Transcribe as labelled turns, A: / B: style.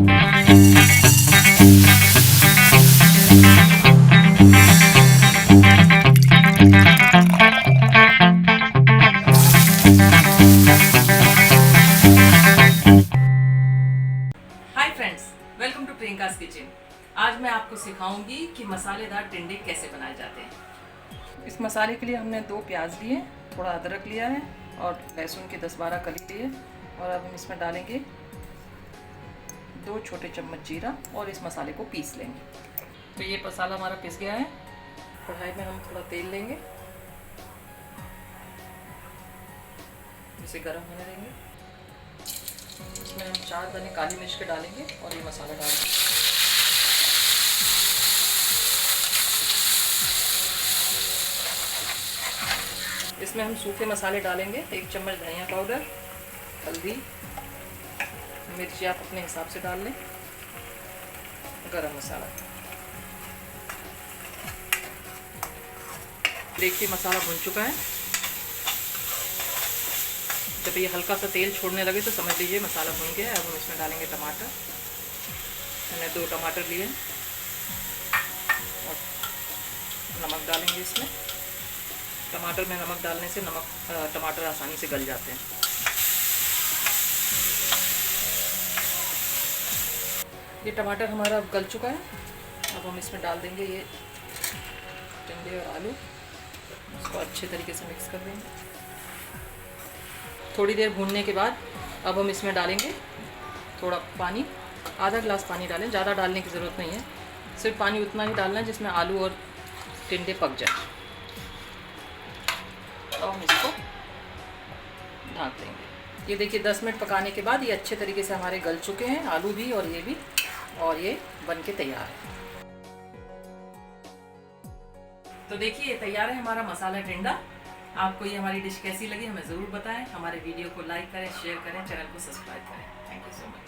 A: Hi friends, welcome to Priyanka's kitchen. आज मैं आपको सिखाऊंगी कि मसालेदार टिंडे कैसे बनाए जाते हैं। इस मसाले के लिए हमने 2 प्याज लिए, थोड़ा अदरक लिया है और लहसुन के 10-12 कली लिए। और अब हम इसमें डालेंगे 2 छोटे चम्मच जीरा और इस मसाले को पीस लेंगे। तो ये मसाला हमारा पिस गया है। कढ़ाई में हम थोड़ा तेल लेंगे, इसे गर्म होने देंगे। इसमें हम 4 दाने काली मिर्च के डालेंगे और ये मसाला डालेंगे। इसमें हम सूखे मसाले डालेंगे, 1 चम्मच धनिया पाउडर, हल्दी, मिर्ची आप अपने हिसाब से डाल लें, गरम मसाला। देखिए मसाला भुन चुका है। जब ये हल्का सा तेल छोड़ने लगे तो समझ लीजिए मसाला भुन गया है। अब हम इसमें डालेंगे टमाटर। मैंने 2 टमाटर लिए और नमक डालेंगे इसमें। टमाटर में नमक डालने से टमाटर आसानी से गल जाते हैं। ये टमाटर हमारा अब गल चुका है। अब हम इसमें डाल देंगे ये टिंडे और आलू, उसको अच्छे तरीके से मिक्स कर देंगे। थोड़ी देर भूनने के बाद अब हम इसमें डालेंगे थोड़ा पानी, आधा गिलास पानी डालें, ज़्यादा डालने की ज़रूरत नहीं है। सिर्फ पानी उतना ही डालना है जिसमें आलू और टिंडे पक जाए। तो हम इसको ढक देंगे। ये देखिए 10 मिनट पकाने के बाद ये अच्छे तरीके से हमारे गल चुके हैं, आलू भी और ये भी, और ये बन के तैयार है। तो देखिए ये तैयार है हमारा मसाला टिंडा। आपको ये हमारी डिश कैसी लगी हमें ज़रूर बताएं। हमारे वीडियो को लाइक करें, शेयर करें, चैनल को सब्सक्राइब करें। Thank you so much.